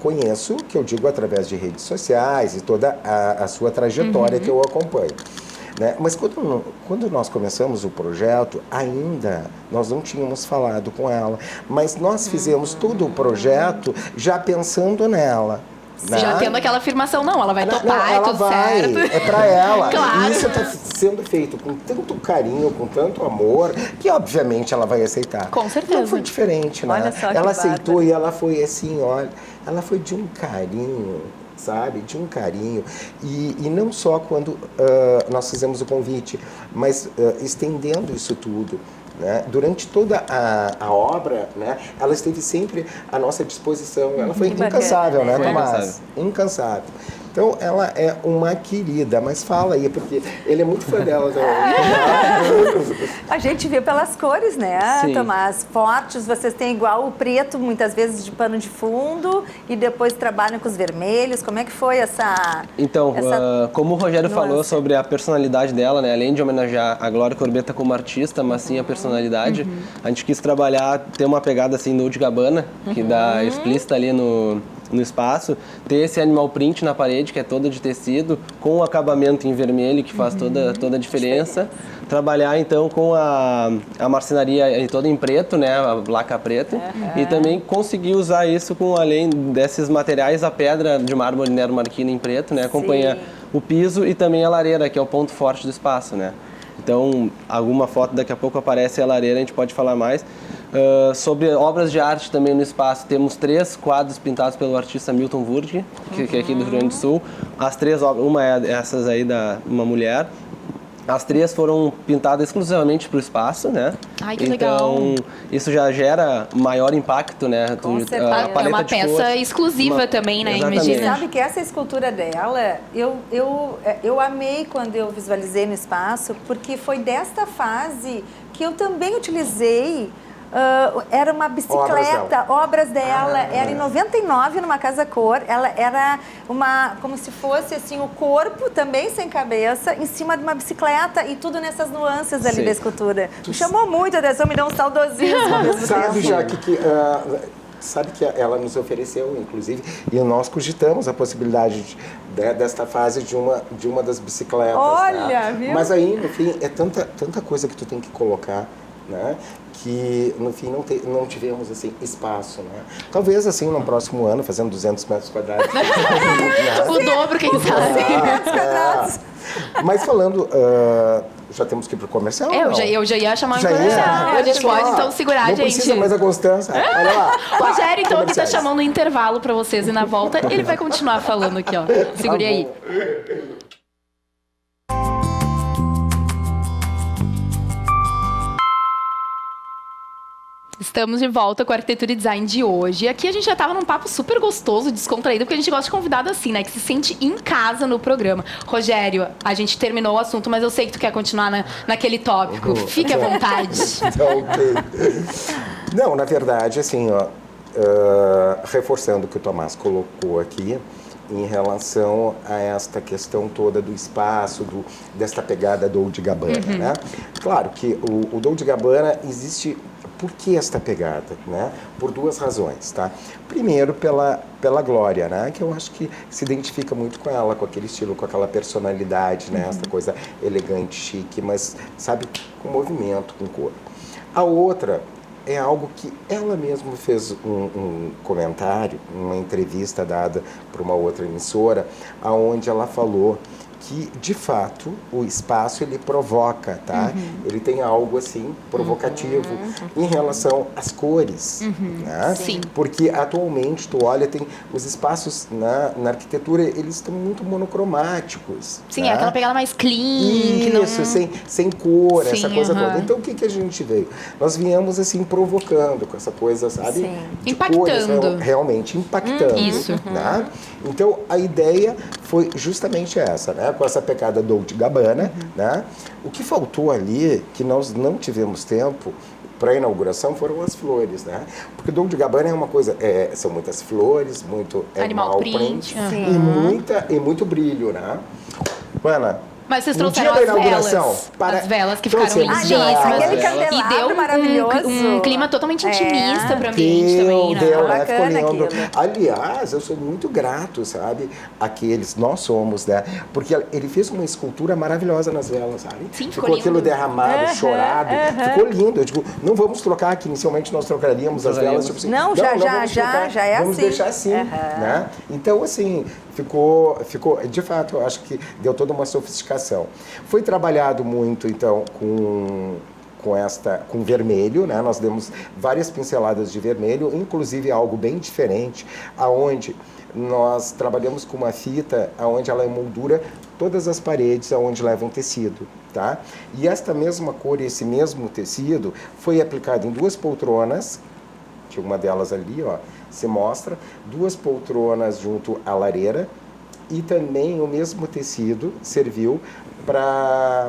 Conheço, que eu digo através de redes sociais e toda a sua trajetória que eu acompanho. Né? Mas quando nós começamos o projeto, ainda nós não tínhamos falado com ela, mas nós fizemos todo o projeto já pensando nela. Né? Já tendo aquela afirmação, não, ela vai topar, ela tudo vai, certo. é pra ela. Claro. E isso está sendo feito com tanto carinho, com tanto amor, que obviamente ela vai aceitar. Com certeza. Não foi diferente, né? Olha só que ela aceitou bárbaro. e ela foi assim, olha, ela foi de um carinho, sabe? De um carinho. E não só quando nós fizemos o convite, mas estendendo isso tudo. Né? Durante toda a obra, né, ela esteve sempre à nossa disposição. Ela foi incansável, né, Foi Tomás? Incansável. Então, ela é uma querida, mas fala aí, porque ele é muito fã dela também. A gente vê pelas cores, né, Sim. Tomás? Fortes, vocês têm igual o preto, muitas vezes de pano de fundo, e depois trabalham com os vermelhos. Como é que foi essa... Então, como o Rogério nuance? falou sobre a personalidade dela, né? Além de homenagear a Glória Corbetta como artista, mas sim a personalidade, a gente quis trabalhar, ter uma pegada assim Dolce & Gabbana, que dá explícita ali no espaço, ter esse animal print na parede, que é toda de tecido, com o acabamento em vermelho, que faz toda a diferença. Trabalhar, então, com a marcenaria toda em preto, né, a placa preta, e também conseguir usar isso com, além desses materiais, a pedra de mármore Nero Marquina em preto, né, acompanha o piso e também a lareira, que é o ponto forte do espaço, né. Então, alguma foto daqui a pouco aparece a lareira, a gente pode falar mais. Sobre obras de arte também no espaço, temos 3 quadros pintados pelo artista Milton Wurg, que é aqui do Rio Grande do Sul. As 3 obras, uma é essas aí da uma mulher. As 3 foram pintadas exclusivamente para o espaço, né? Ai, que então, legal. isso já gera maior impacto, né? Com certeza. A É paleta uma de peça cores. exclusiva também, né? Exatamente. Imagina. Sabe que essa escultura dela, eu amei quando eu visualizei no espaço, porque foi desta fase que eu também utilizei. Era uma bicicleta, obras dela. Era em 99, numa Casa Cor. Ela era como se fosse assim, o corpo também sem cabeça, em cima de uma bicicleta e tudo nessas nuances ali Sim. da escultura. Me chamou muito a atenção, me deu um saudosismo ao mesmo Sabe, tempo. Jaque, que... sabe que ela nos ofereceu, inclusive, e nós cogitamos a possibilidade desta fase de uma das bicicletas. Olha, né? viu? Mas aí, no fim, é tanta coisa que tu tem que colocar, né? Que, no fim, não tivemos, assim, espaço, né? Talvez, assim, no próximo ano, fazendo 200 metros quadrados. O dobro, quem sabe. Mas falando... já temos que ir pro comercial? Eu não? já ia chamar um Já ia? comercial. A gente Olha pode, só, então, segurar, não gente. precisa mais a Constância. Olha lá. Rogério, então, aqui tá Comerciais. chamando um intervalo pra vocês e na volta ele vai continuar falando aqui, ó. Segure aí. Estamos de volta com a Arquitetura e Design de hoje. Aqui a gente já tava num papo super gostoso, descontraído, porque a gente gosta de convidado assim, né? Que se sente em casa no programa. Rogério, a gente terminou o assunto, mas eu sei que tu quer continuar naquele tópico. Fique à vontade. Ok. Não, na verdade, assim, ó, reforçando o que o Tomás colocou aqui, em relação a esta questão toda do espaço, desta pegada Dolce & Gabbana, né? Claro que o Dolce & Gabbana existe. Por que esta pegada, né? Por duas razões, tá? Primeiro, pela Glória, né? Que eu acho que se identifica muito com ela, com aquele estilo, com aquela personalidade, né? Essa coisa elegante, chique, mas, sabe, com movimento, com cor. A outra é algo que ela mesma fez um comentário, uma entrevista dada para uma outra emissora, aonde ela falou que, de fato, o espaço ele provoca, tá? Ele tem algo, assim, provocativo em relação às cores, né? Sim. Porque, atualmente, tu olha, tem os espaços na arquitetura, eles estão muito monocromáticos. Sim, né? é aquela pegada mais clean. Que não... Isso, sem cor, essa Sim, coisa toda. Então, o que a gente veio? Nós viemos, assim, provocando com essa coisa, sabe? Sim. De Impactando. cores, realmente impactando. Isso. Né? Então, a ideia foi justamente essa, né? Com essa pegada Dolce & Gabbana, né? O que faltou ali, que nós não tivemos tempo para a inauguração, foram as flores, né? Porque Dolce & Gabbana é uma coisa, são muitas flores, muito Animal print. e muito brilho, né? Ana, Mas vocês no trouxeram dia da as inauguração, velas. As velas que ficaram trouxemos lindíssimas. velas. Aquele E candelabro deu maravilhoso. um clima totalmente intimista pro ambiente Deu, também, né? deu, né? Bacana Ficou lindo. aquilo. Aliás, eu sou muito grato, sabe? Nós somos, né? Porque ele fez uma escultura maravilhosa nas velas, sabe? Sim, ficou ficou aquilo lindo. derramado, chorado. Ficou lindo. Eu digo, não vamos trocar, que inicialmente nós trocaríamos as velas. Tipo assim, Não, vamos trocar, já é vamos assim. deixar assim, né? Então, assim, ficou, de fato, eu acho que deu toda uma sofisticação. Foi trabalhado muito, então, com vermelho, né? Nós demos várias pinceladas de vermelho, inclusive algo bem diferente, aonde nós trabalhamos com uma fita aonde ela emoldura todas as paredes aonde leva um tecido, tá? E esta mesma cor e esse mesmo tecido foi aplicado em duas poltronas, que uma delas ali, ó, se mostra, duas poltronas junto à lareira, e também o mesmo tecido serviu para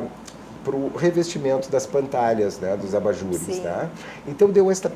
o revestimento das pantalhas, né, dos abajures, né? Então deu essa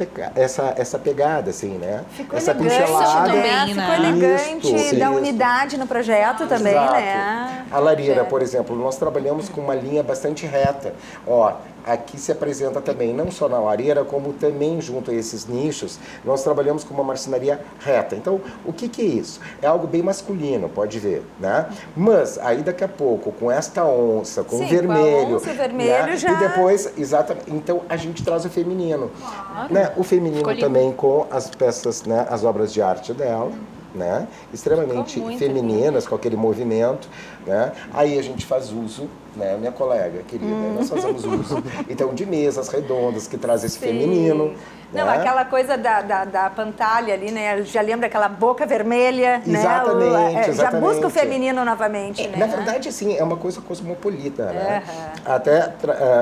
pegada, assim, né? Ficou essa elegante, pincelada. né? Ficou Ficou elegante, Isso, da isso. unidade no projeto também, Exato. né? A lareira, por exemplo, nós trabalhamos com uma linha bastante reta. Ó, aqui se apresenta também, não só na lareira, como também junto a esses nichos, nós trabalhamos com uma marcenaria reta. Então, o que é isso? É algo bem masculino, pode ver, né? Mas, aí daqui a pouco, com esta onça, com Sim, o vermelho... com a onça, o vermelho né? já... E depois, exatamente, então a gente traz o feminino. Claro. Né? O feminino Ficou lindo. também com as peças, né? As obras de arte dela. Né? Extremamente Ficou muito femininas, com aquele movimento, né? Aí a gente faz uso, né? Minha colega querida, nós fazemos uso, então, de mesas redondas que traz esse feminino. Não, né? aquela coisa da pantalha ali, né? Já lembra aquela boca vermelha, Exatamente, né? Já exatamente. busca o feminino novamente, né? Na verdade, assim, é uma coisa cosmopolita, né? Até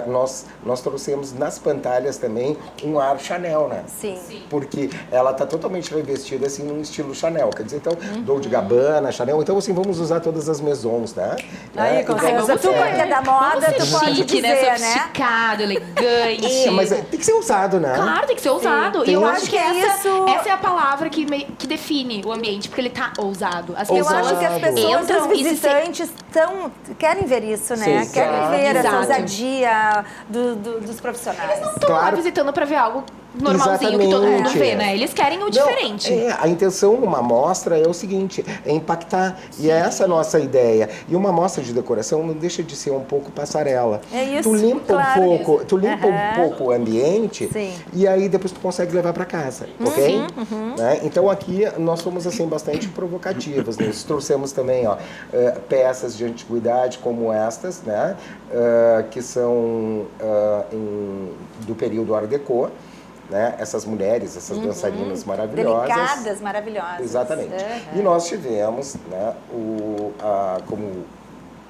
nós trouxemos nas pantalhas também um ar Chanel, né? Sim. Porque ela está totalmente revestida, assim, num estilo Chanel. Quer dizer, então, Dolce & Gabbana, Chanel. Então, assim, vamos usar todas as maisons, né? Aí, com Então, certeza, tu que é da moda, Vamos tu ser pode chique, dizer, né? Sofisticado, elegante. mas tem que ser usado, né? Claro, tem que ser ousado. Tem E eu um- acho que Isso- essa é a palavra que define o ambiente, porque ele tá ousado. As Eu pessoas acho que as pessoas, entram os e se visitantes, querem ver isso, né? Sim, Querem exato. ver essa Exato. ousadia dos profissionais. não estão lá Claro. visitando pra ver algo normalzinho que todo mundo Exatamente. vê, né? Eles querem o diferente. A intenção numa amostra é o seguinte, é impactar. E é essa a nossa ideia. E uma amostra de decoração não deixa de ser um pouco passarela. É isso, Tu limpa claro. um pouco, um pouco o ambiente. Sim. E aí depois tu consegue levar para casa, ok? Né? Então aqui nós fomos assim bastante provocativos. Nós trouxemos também, ó, peças de antiguidade como estas, né? Que são do período Art Deco. Né? Essas mulheres, essas dançarinas maravilhosas. Delicadas, maravilhosas. Exatamente. E nós tivemos, né, como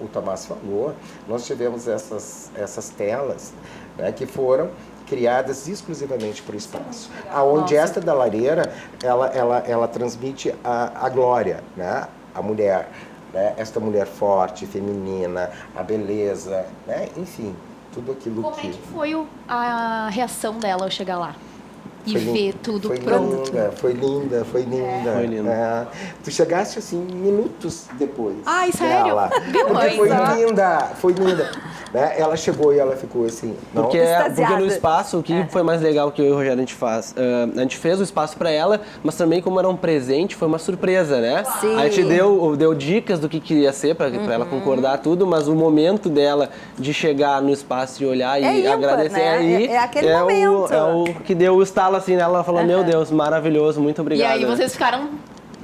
o Tomás falou, nós tivemos essas telas, né, que foram criadas exclusivamente para o espaço. Aonde esta da lareira, ela transmite a glória, né? A mulher, né? Esta mulher forte, feminina, a beleza, né? Enfim, tudo aquilo Como é que foi a reação dela ao chegar lá? E ver tudo pronto? Foi linda. Foi linda. É. Tu chegaste assim minutos depois. Ai, sério? Dela. Porque foi linda. Né? Ela chegou e ela ficou assim. Não? Porque no espaço, o que foi mais legal que eu e o Rogério a gente faz? A gente fez o espaço para ela, mas também como era um presente, foi uma surpresa, né? Sim. A gente deu dicas do que ia ser para ela concordar tudo, mas o momento dela de chegar no espaço e olhar e ímpar, agradecer né? aí É aquele momento. É o que deu o estalo assim nela. Ela falou, meu Deus, maravilhoso, muito obrigado. E aí vocês ficaram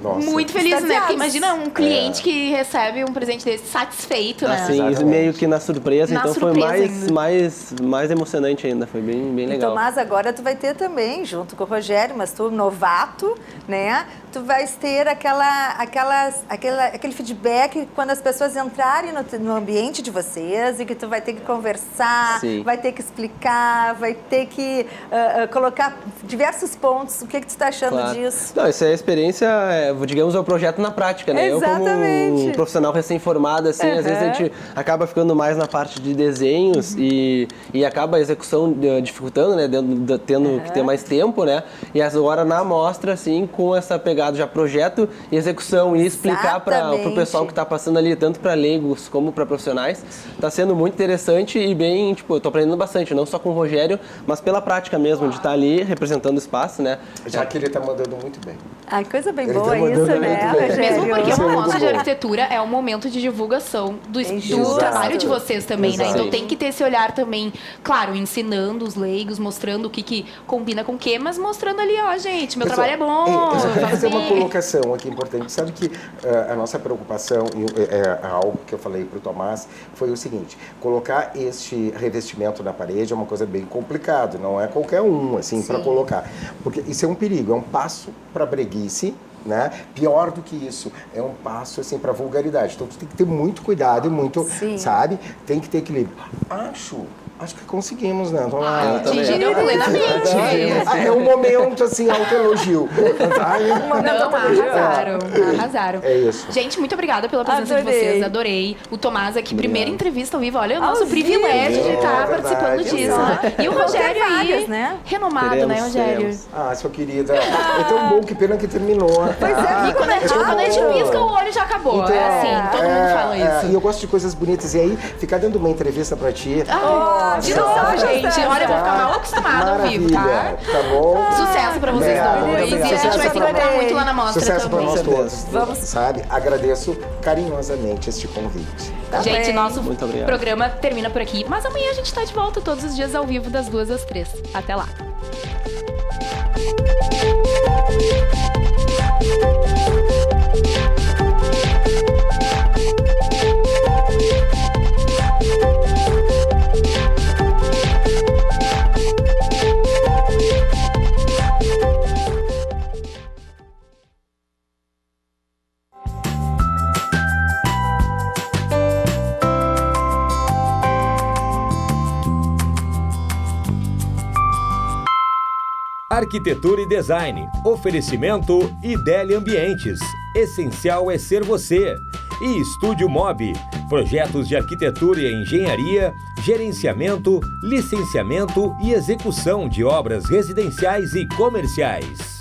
muito felizes, né? Porque imagina um cliente que recebe um presente desse satisfeito, né? Assim, isso meio que na surpresa, então foi surpresa mais emocionante ainda, foi bem legal. Tomás, agora tu vai ter também, junto com o Rogério, mas tu novato, né? Tu vais ter aquele feedback quando as pessoas entrarem no ambiente de vocês e que tu vai ter que conversar, vai ter que explicar, vai ter que colocar diversos pontos. O que tu está achando disso? Não, essa é a experiência, digamos, é o projeto na prática, né? Exatamente. Eu, como um profissional recém-formado, assim, às vezes a gente acaba ficando mais na parte de desenhos e acaba a execução dificultando, né? Tendo que ter mais tempo, né? E agora na amostra, assim, com essa pegada já projeto e execução e explicar para o pessoal que está passando ali, tanto para leigos como para profissionais, está sendo muito interessante e bem, tipo, eu tô aprendendo bastante, não só com o Rogério, mas pela prática mesmo, de estar ali representando o espaço, né? Já que ele está mandando muito bem. Ai, coisa bem boa isso, né, Rogério? Mesmo porque uma mostra de arquitetura é um momento de divulgação do trabalho de vocês também, né? Então tem que ter esse olhar também, claro, ensinando os leigos, mostrando o que combina com o que, mas mostrando ali, ó, gente, meu trabalho é bom. Eu só quero fazer uma colocação aqui importante. Sabe que a nossa preocupação, algo que eu falei para o Tomás, foi o seguinte: colocar este revestimento na parede é uma coisa bem complicada, não é qualquer um, assim, para colocar. Porque isso é um perigo, é um passo para breguice, né? Pior do que isso, é um passo assim para vulgaridade. Então tu tem que ter muito cuidado e muito, sabe? Tem que ter equilíbrio. Acho que conseguimos, né? Atingiram plenamente. É um momento, assim, autoelogio. Arrasaram. É isso. Gente, muito obrigada pela presença de vocês, adorei. O Tomás aqui, primeira entrevista ao vivo, olha o nosso privilégio de estar participando disso. E o Rogério aí, renomado, né, Rogério? Sua querida. É tão bom, que pena que terminou. Pois é, e quando a gente pisca, o olho já acabou. Então, é assim, todo mundo fala isso. E eu gosto de coisas bonitas. E aí, ficar dando uma entrevista pra ti... De novo, gente. Olha, eu vou ficar mal acostumada ao vivo, tá? Tá bom? Sucesso pra vocês dois. E a gente vai se encontrar muito lá na mostra Sucesso também. Pra nós todos. Sabe? Agradeço carinhosamente este convite. Gente, nosso programa termina por aqui. Mas amanhã a gente tá de volta todos os dias ao vivo, das 2 às 3. Até lá. Arquitetura e Design. Oferecimento Idélia Ambientes. Essencial é ser você. E Estúdio Mob. Projetos de arquitetura e engenharia, gerenciamento, licenciamento e execução de obras residenciais e comerciais.